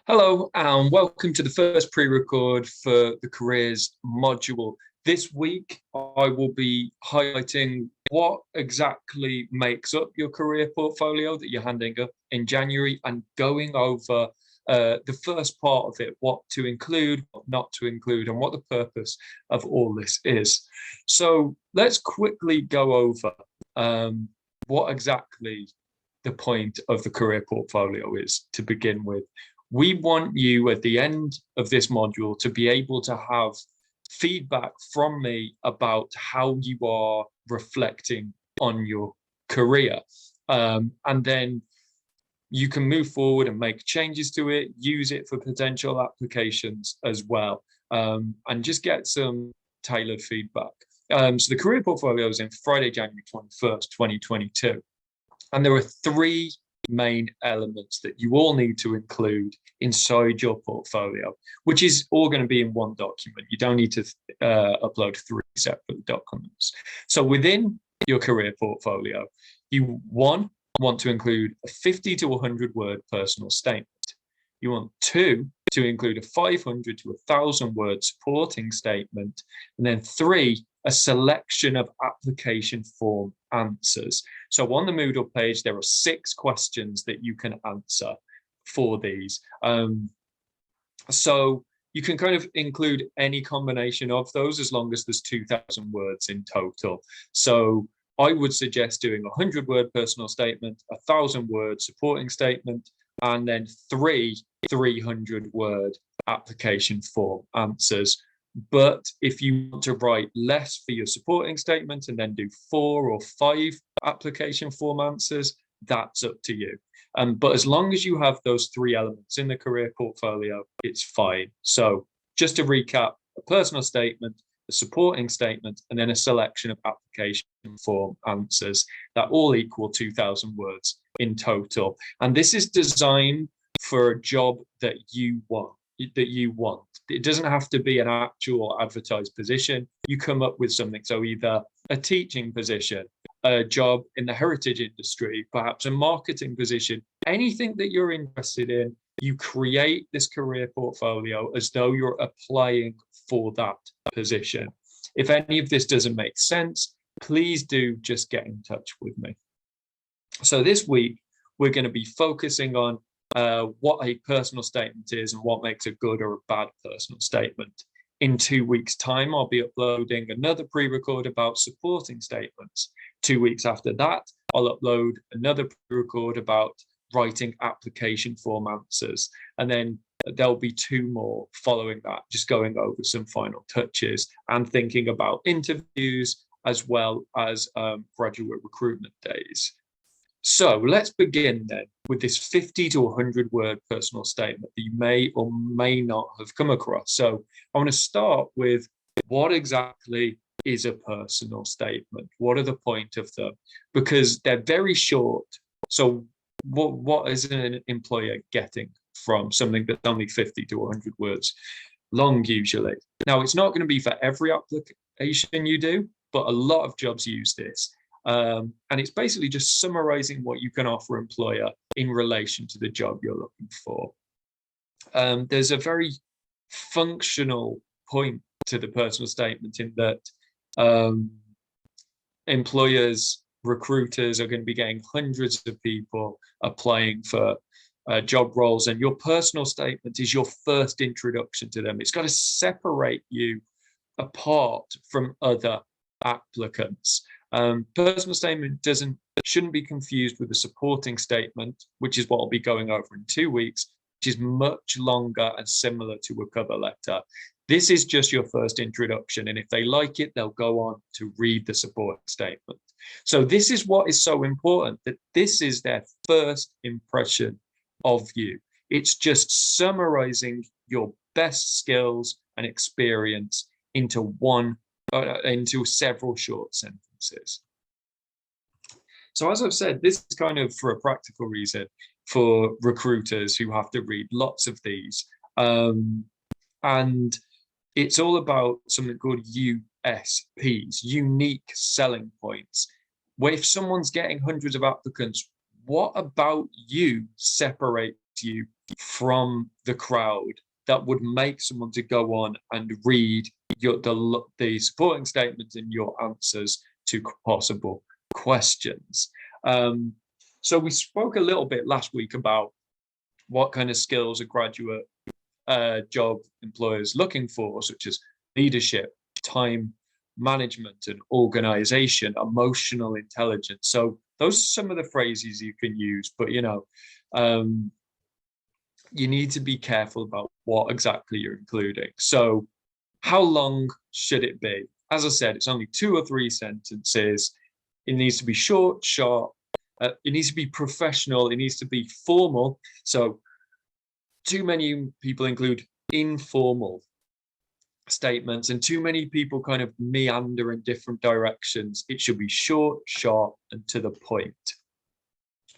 Hello, and welcome to the first pre-record for the careers module. This week, I will be highlighting what exactly makes up your career portfolio that you're handing up in January and going over the first part of it, what to include, what not to include, and what the purpose of all this is. So let's quickly go over what exactly the point of the career portfolio is to begin with. We want you at the end of this module to be able to have feedback from me about how you are reflecting on your career. And then you can move forward and make changes to it, use it for potential applications as well, and just get some tailored feedback. So the career portfolio is in Friday, January 21st, 2022. And there are three main elements that you all need to include inside your portfolio, which is all going to be in one document. You don't need to upload three separate documents. So within your career portfolio, you want to include a 50 to 100 word personal statement. You want to include a 500 to 1,000 word supporting statement. And then three, a selection of application form answers. So on the Moodle page, there are 6 questions that you can answer for these. So you can kind of include any combination of those as long as there's 2,000 words in total. So I would suggest doing a 100-word personal statement, a 1,000-word supporting statement, and then 3 300-word application form answers. But if you want to write less for your supporting statement and then do 4 or 5 application form answers, that's up to you. But as long as you have those 3 elements in the career portfolio, it's fine. So just to recap, a personal statement, a supporting statement, and then a selection of application form answers that all equal 2,000 words in total. And this is designed for a job that you want. It doesn't have to be an actual advertised position. You come up with something. So either a teaching position, a job in the heritage industry, perhaps a marketing position, anything that you're interested in, you create this career portfolio as though you're applying for that position. If any of this doesn't make sense, please do just get in touch with me. So this week, we're going to be focusing on what a personal statement is and what makes a good or a bad personal statement. In 2 weeks' time, I'll be uploading another pre-record about supporting statements. 2 weeks after that, I'll upload another pre-record about writing application form answers. And then there'll be 2 more following that, just going over some final touches and thinking about interviews as well as graduate recruitment days. So let's begin then with this 50 to 100-word personal statement that you may or may not have come across. So I want to start with what exactly is a personal statement? What are the point of them? Because they're very short. So what is an employer getting from something that's only 50 to 100 words long usually? Now, it's not going to be for every application you do, but a lot of jobs use this. And it's basically just summarizing what you can offer employer in relation to the job you're looking for. There's a very functional point to the personal statement in that employers, recruiters are going to be getting hundreds of people applying for job roles, and your personal statement is your first introduction to them. It's got to separate you apart from other applicants. Personal statement shouldn't be confused with a supporting statement, which is what I'll be going over in 2 weeks, which is much longer and similar to a cover letter. This is just your first introduction, and if they like it, they'll go on to read the supporting statement. So this is what is so important, that this is their first impression of you. It's just summarizing your best skills and experience into several short sentences. So as I've said, this is kind of for a practical reason for recruiters who have to read lots of these. And it's all about something called USPs, unique selling points, where if someone's getting hundreds of applicants, what about you separates you from the crowd that would make someone to go on and read the supporting statements and your answers to possible questions? So we spoke a little bit last week about what kind of skills a graduate job employers looking for, such as leadership, time management and organization, emotional intelligence. So those are some of the phrases you can use, but you need to be careful about what exactly you're including. So how long should it be? As I said, it's only 2 or 3 sentences. It needs to be short, sharp. It needs to be professional. It needs to be formal. So too many people include informal statements, and too many people kind of meander in different directions. It should be short, sharp, and to the point.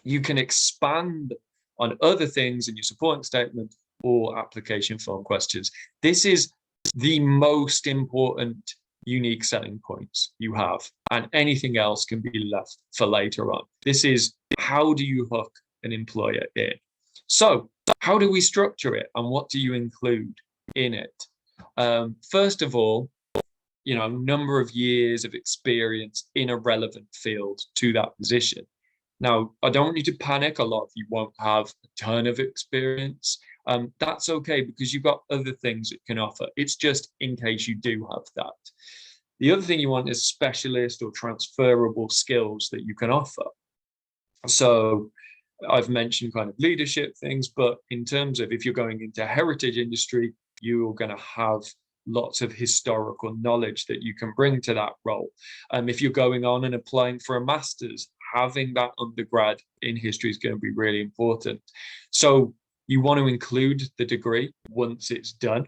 You can expand on other things in your supporting statement or application form questions. This is the most important unique selling points you have, and anything else can be left for later on. This is how do you hook an employer in? So how do we structure it, and what do you include in it? First of all, number of years of experience in a relevant field to that position. Now, I don't want you to panic. A lot of you won't have a ton of experience. That's okay, because you've got other things it can offer. It's just in case you do have that. The other thing you want is specialist or transferable skills that you can offer. So I've mentioned kind of leadership things, but in terms of if you're going into heritage industry, you're going to have lots of historical knowledge that you can bring to that role. If you're going on and applying for a master's, having that undergrad in history is going to be really important. So you want to include the degree once it's done,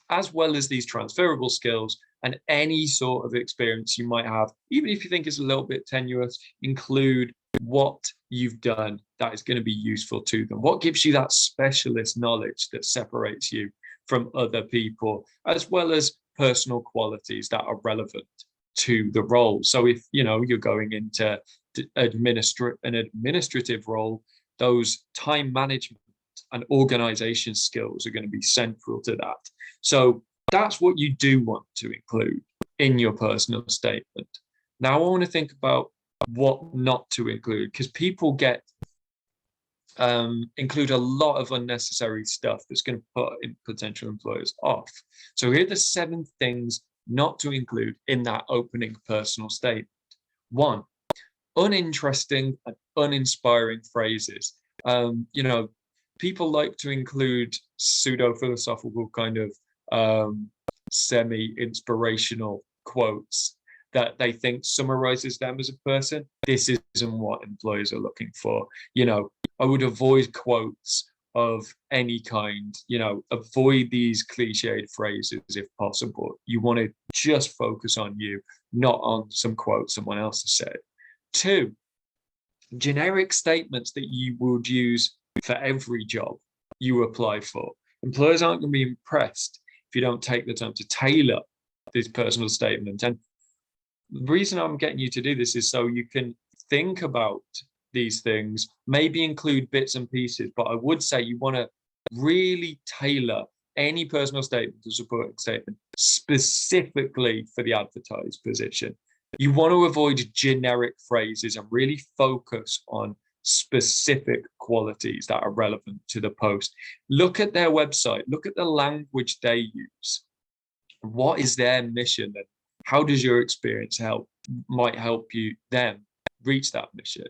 as well as these transferable skills and any sort of experience you might have. Even if you think it's a little bit tenuous, include what you've done that is going to be useful to them. What gives you that specialist knowledge that separates you from other people, as well as personal qualities that are relevant to the role. So if you're going into an administrative role, those time management and organization skills are going to be central to that. So that's what you do want to include in your personal statement. Now I want to think about what not to include, because people include a lot of unnecessary stuff that's going to put potential employers off. So here are the 7 things not to include in that opening personal statement. 1, uninteresting and uninspiring phrases. People like to include pseudo-philosophical kind of semi-inspirational quotes that they think summarizes them as a person. This isn't what employers are looking for. I would avoid quotes of any kind. Avoid these cliched phrases if possible. You want to just focus on you, not on some quote someone else has said. 2, generic statements that you would use for every job you apply for. Employers aren't going to be impressed if you don't take the time to tailor this personal statement. And the reason I'm getting you to do this is so you can think about these things, maybe include bits and pieces, but I would say you want to really tailor any personal statement or supporting statement specifically for the advertised position. You want to avoid generic phrases and really focus on specific qualities that are relevant to the post. Look at their website, look at the language they use. What is their mission, and how does your experience might help them reach that mission?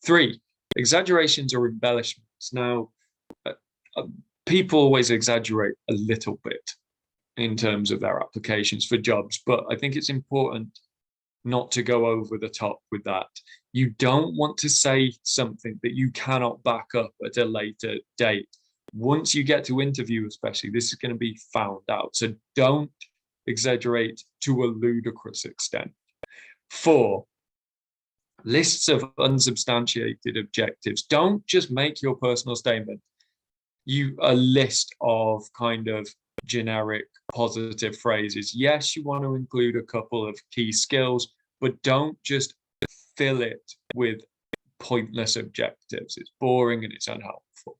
3, exaggerations or embellishments. Now, people always exaggerate a little bit in terms of their applications for jobs, but I think it's important not to go over the top with that. You don't want to say something that you cannot back up at a later date. Once you get to interview, especially, this is going to be found out. So don't exaggerate to a ludicrous extent. 4, lists of unsubstantiated objectives. Don't just make your personal statement a list of kind of generic positive phrases. Yes, you want to include a couple of key skills, but don't just fill it with pointless objectives. It's boring and it's unhelpful.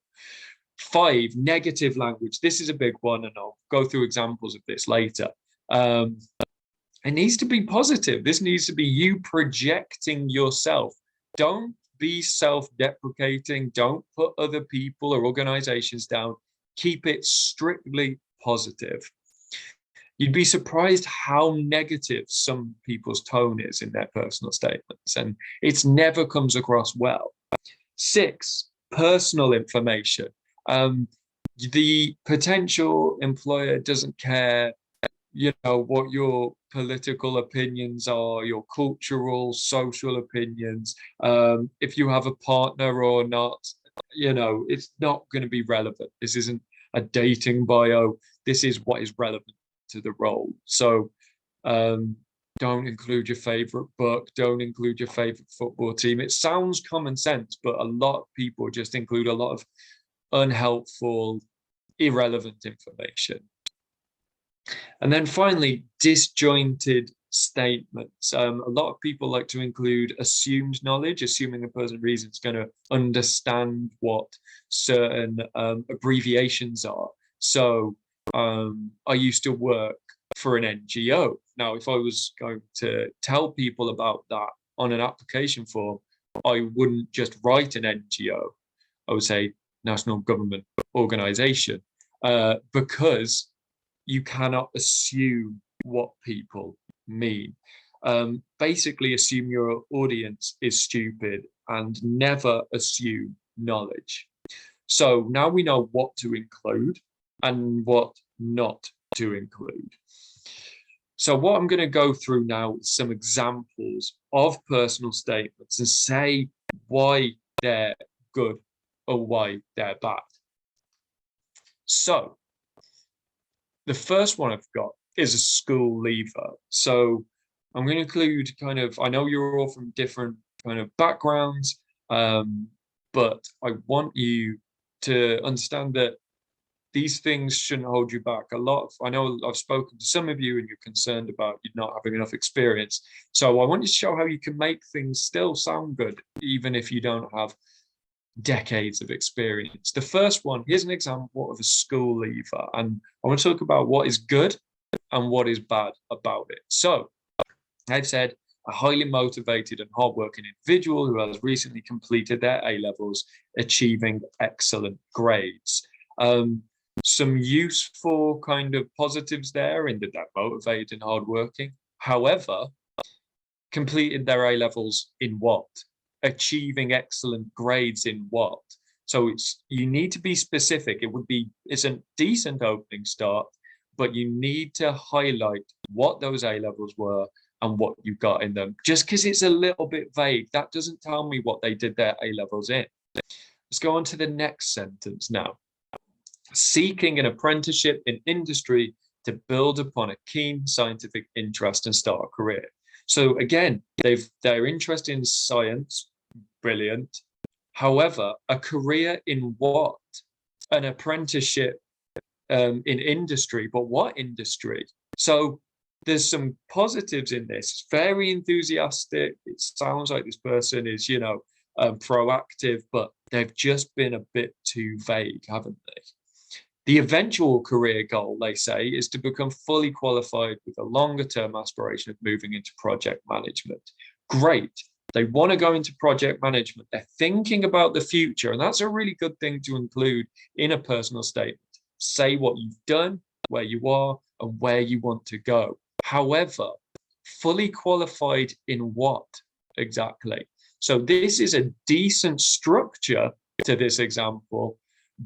5, negative language. This is a big one, and I'll go through examples of this later. It needs to be positive. This needs to be you projecting yourself. Don't be self-deprecating. Don't put other people or organizations down. Keep it strictly positive. You'd be surprised how negative some people's tone is in their personal statements, and it never comes across well. 6, personal information. The potential employer doesn't care, what your political opinions are, your cultural, social opinions, if you have a partner or not, it's not going to be relevant. This isn't a dating bio. This is what is relevant to the role. So don't include your favorite book, don't include your favorite football team. It sounds common sense, but a lot of people just include a lot of unhelpful, irrelevant information. And then finally, disjointed statements. A lot of people like to include assumed knowledge, assuming a person is going to understand what certain abbreviations are. So I used to work for an NGO. Now, if I was going to tell people about that on an application form, I wouldn't just write an NGO. I would say national government organization, because you cannot assume what people mean. Basically, assume your audience is stupid and never assume knowledge. So now we know what to include and what not to include. So what I'm going to go through now is some examples of personal statements and say why they're good or why they're bad. So the first one I've got is a school leaver. So I'm going to include I know you're all from different kind of backgrounds, but I want you to understand that these things shouldn't hold you back. I know I've spoken to some of you and you're concerned about you not having enough experience. So I want you to show how you can make things still sound good, even if you don't have decades of experience. The first one, here's an example of a school leaver, and I want to talk about what is good and what is bad about it. So I've said a highly motivated and hardworking individual who has recently completed their A-levels, achieving excellent grades. Some useful kind of positives there in that they're motivated and hardworking. However, completed their A-levels in what? Achieving excellent grades in what? So you need to be specific. It's a decent opening start, but you need to highlight what those A-levels were and what you got in them. Just because it's a little bit vague, that doesn't tell me what they did their A-levels in. Let's go on to the next sentence now. Seeking an apprenticeship in industry to build upon a keen scientific interest and start a career. So again, they're interested in science, brilliant. However, a career in what? An apprenticeship in industry, but what industry? So there's some positives in this. It's very enthusiastic. It sounds like this person is, proactive, but they've just been a bit too vague, haven't they? The eventual career goal, they say, is to become fully qualified with a longer-term aspiration of moving into project management. Great. They want to go into project management. They're thinking about the future, and that's a really good thing to include in a personal statement. Say what you've done, where you are, and where you want to go. However, fully qualified in what exactly? So this is a decent structure to this example,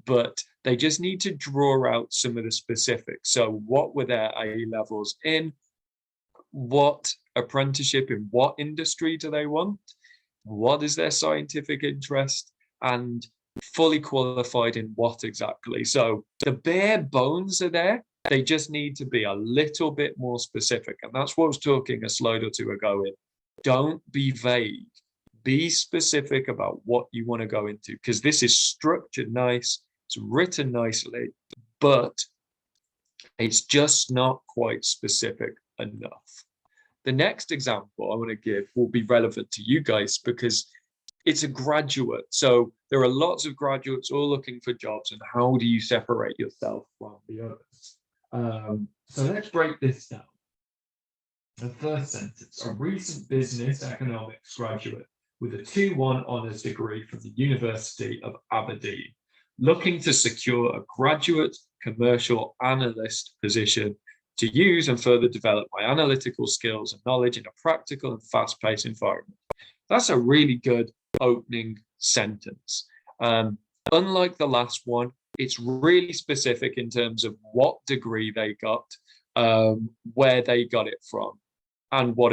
but they just need to draw out some of the specifics. So what were their A-levels in? What apprenticeship in what industry do they want? What is their scientific interest? And fully qualified in what exactly? So the bare bones are there. They just need to be a little bit more specific. And that's what I was talking a slide or two ago in. Don't be vague. Be specific about what you want to go into, because this is structured nice. It's written nicely, but it's just not quite specific enough. The next example I want to give will be relevant to you guys because it's a graduate. So there are lots of graduates all looking for jobs, and how do you separate yourself from the others? So let's break this down. The first sentence: a recent business economics graduate with a 2:1 honours degree from the University of Aberdeen, looking to secure a graduate commercial analyst position to use and further develop my analytical skills and knowledge in a practical and fast-paced environment. That's a really good opening sentence. Unlike the last one, it's really specific in terms of what degree they got, where they got it from, and what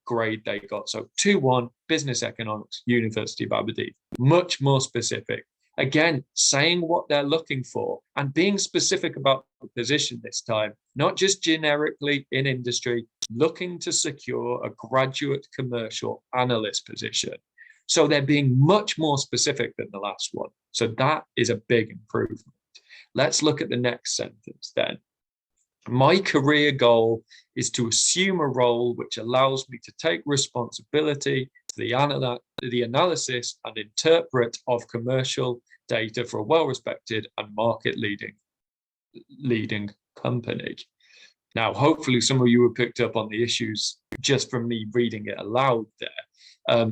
grade they got. So 2:1 business economics, University of Aberdeen, much more specific. Again, saying what they're looking for and being specific about the position this time, not just generically in industry, looking to secure a graduate commercial analyst position. So they're being much more specific than the last one. So that is a big improvement. Let's look at the next sentence then. My career goal is to assume a role which allows me to take responsibility for the analysis and interpret of commercial data for a well-respected and market-leading company. Now, hopefully some of you have picked up on the issues just from me reading it aloud there.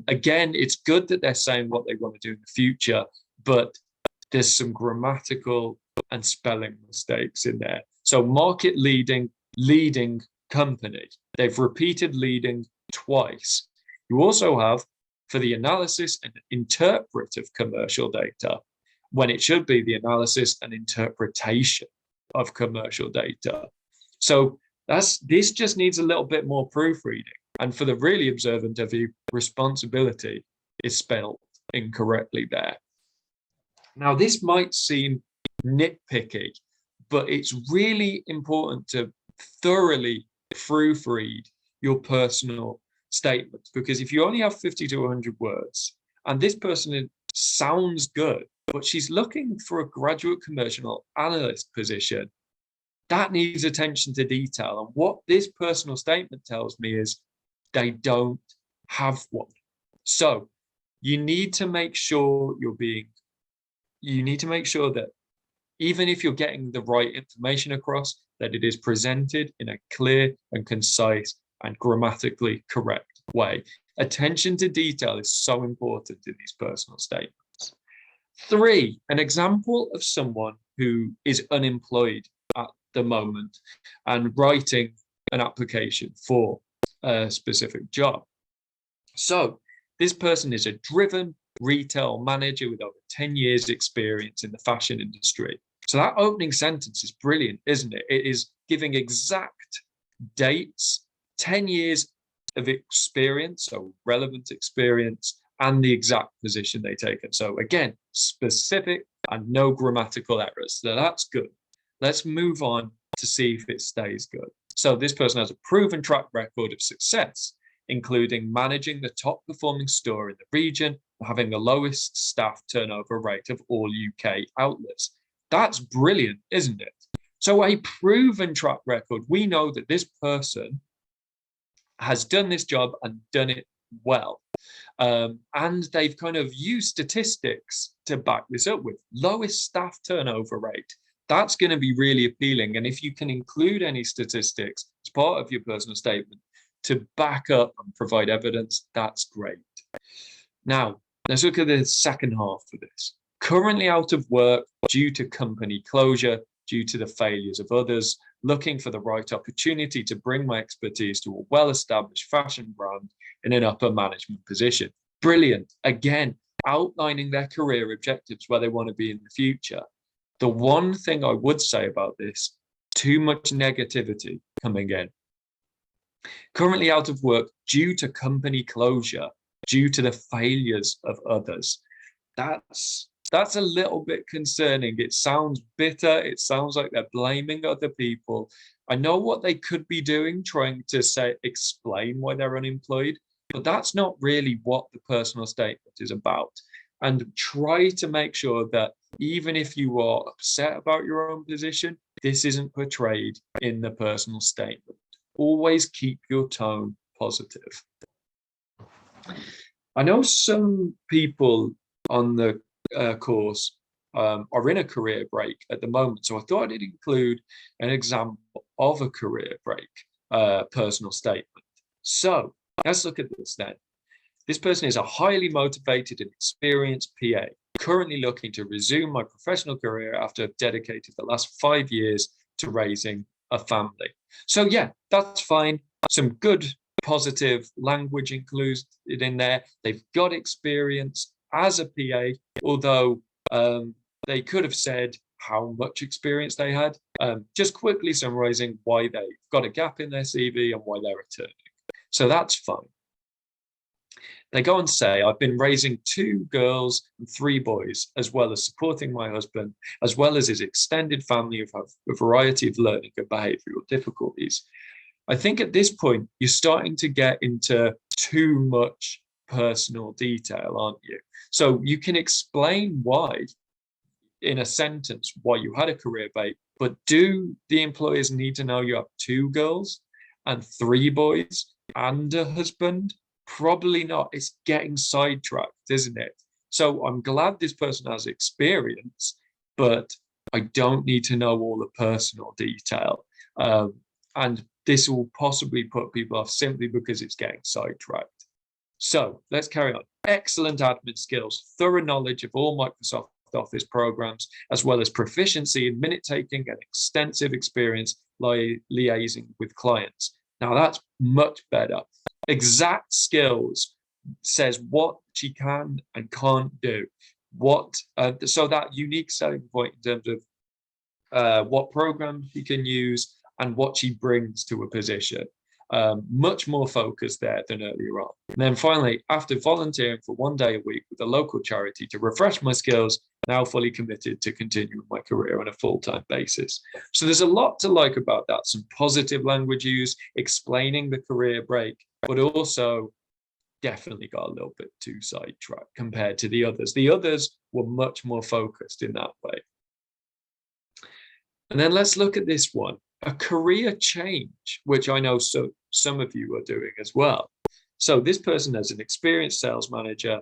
Again, it's good that they're saying what they want to do in the future, but there's some grammatical and spelling mistakes in there. So leading company. They've repeated leading twice. You also have for the analysis and interpret of commercial data, when it should be the analysis and interpretation of commercial data. So this just needs a little bit more proofreading. And for the really observant of you, responsibility is spelled incorrectly there. Now, this might seem nitpicky, but it's really important to thoroughly proofread your personal statements, because if you only have 50 to 100 words and this person sounds good, but she's looking for a graduate commercial analyst position, that needs attention to detail. And what this personal statement tells me is they don't have one. So you need to make sure that even if you're getting the right information across, that it is presented in a clear and concise and grammatically correct way. Attention to detail is so important in these personal statements. 3, an example of someone who is unemployed at the moment and writing an application for a specific job. So this person is a driven retail manager with over 10 years experience in the fashion industry. So that opening sentence is brilliant, isn't it? It is giving exact dates, 10 years of experience, so relevant experience, and the exact position they taken. So again, specific and no grammatical errors. So that's good. Let's move on to see if it stays good. So this person has a proven track record of success, including managing the top performing store in the region, having the lowest staff turnover rate of all UK outlets. That's brilliant, isn't it? So a proven track record, we know that this person has done this job and done it well. And they've kind of used statistics to back this up with lowest staff turnover rate. That's going to be really appealing. And if you can include any statistics as part of your personal statement to back up and provide evidence, that's great. Now, let's look at the second half of this. Currently out of work due to company closure, due to the failures of others, looking for the right opportunity to bring my expertise to a well-established fashion brand in an upper management position. Brilliant. Again, outlining their career objectives, where they want to be in the future. The one thing I would say about this, too much negativity coming in. Currently out of work due to company closure, due to the failures of others. That's a little bit concerning. It sounds bitter. It sounds like they're blaming other people. I know what they could be doing, trying to explain why they're unemployed, but that's not really what the personal statement is about. And try to make sure that even if you are upset about your own position, this isn't portrayed in the personal statement. Always keep your tone positive. I know some people on the course are in a career break at the moment, so I thought I'd include an example of a career break personal statement. So let's look at this then. This person is a highly motivated and experienced PA, currently looking to resume my professional career after I've dedicated the last 5 years to raising a family. So yeah, that's fine. Some good positive language included in there. They've got experience as a PA, although they could have said how much experience they had. Just quickly summarizing why they've got a gap in their CV and why they're returning. So that's fine. They go on to say, I've been raising 2 girls and 3 boys, as well as supporting my husband, as well as his extended family who have a variety of learning and behavioral difficulties. I think at this point, you're starting to get into too much personal detail, aren't you? So you can explain why, in a sentence, why you had a career break, but do the employers need to know you have 2 girls and 3 boys and a husband? Probably not. It's getting sidetracked, isn't it? So I'm glad this person has experience, but I don't need to know all the personal detail. And this will possibly put people off simply because it's getting sidetracked. So let's carry on. Excellent admin skills, thorough knowledge of all Microsoft Office programs, as well as proficiency in minute taking and extensive experience liaising with clients. Now that's much better. Exact skills says what she can and can't do. So that unique selling point in terms of what programs she can use and what she brings to a position. Much more focused there than earlier on. And then finally, after volunteering for 1 day a week with a local charity to refresh my skills, now fully committed to continuing my career on a full-time basis. So there's a lot to like about that. Some positive language use, explaining the career break, but also definitely got a little bit too sidetracked compared to the others. The others were much more focused in that way. And then let's look at this one, a career change, which I know some of you are doing as well. So this person, as an experienced sales manager,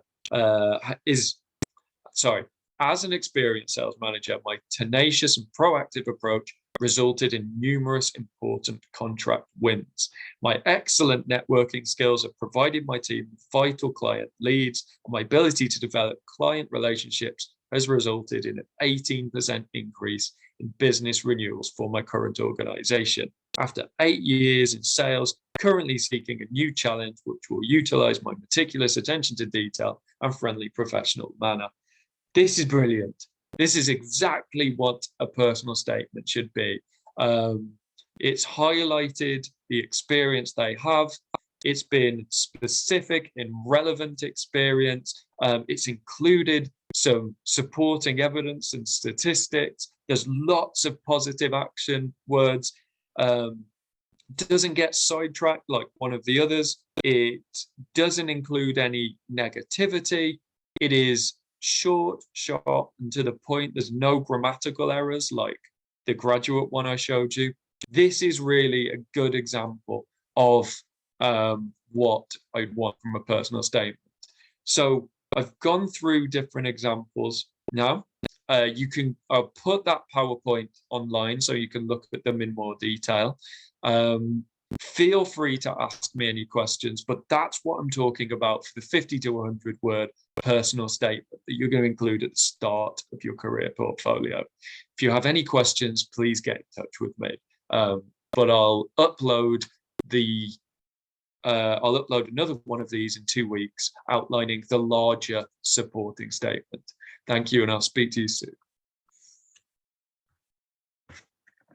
as an experienced sales manager, my tenacious and proactive approach resulted in numerous important contract wins. My excellent networking skills have provided my team with vital client leads, and my ability to develop client relationships has resulted in an 18% increase in business renewals for my current organization. After 8 years in sales, currently seeking a new challenge which will utilize my meticulous attention to detail and friendly professional manner. This is brilliant. This is exactly what a personal statement should be. It's highlighted the experience they have. It's been specific and relevant experience. It's included some supporting evidence and statistics. There's lots of positive action words. Doesn't get sidetracked like one of the others. It doesn't include any negativity. It is short, sharp, and to the point. There's no grammatical errors like the graduate one I showed you. This is really a good example of what I'd want from a personal statement. So I've gone through different examples now. I'll put that PowerPoint online so you can look at them in more detail. Feel free to ask me any questions, but that's what I'm talking about for the 50 to 100 word personal statement that you're going to include at the start of your career portfolio. If you have any questions, please get in touch with me. But I'll upload another one of these in 2 weeks outlining the larger supporting statement. Thank you, and I'll speak to you soon.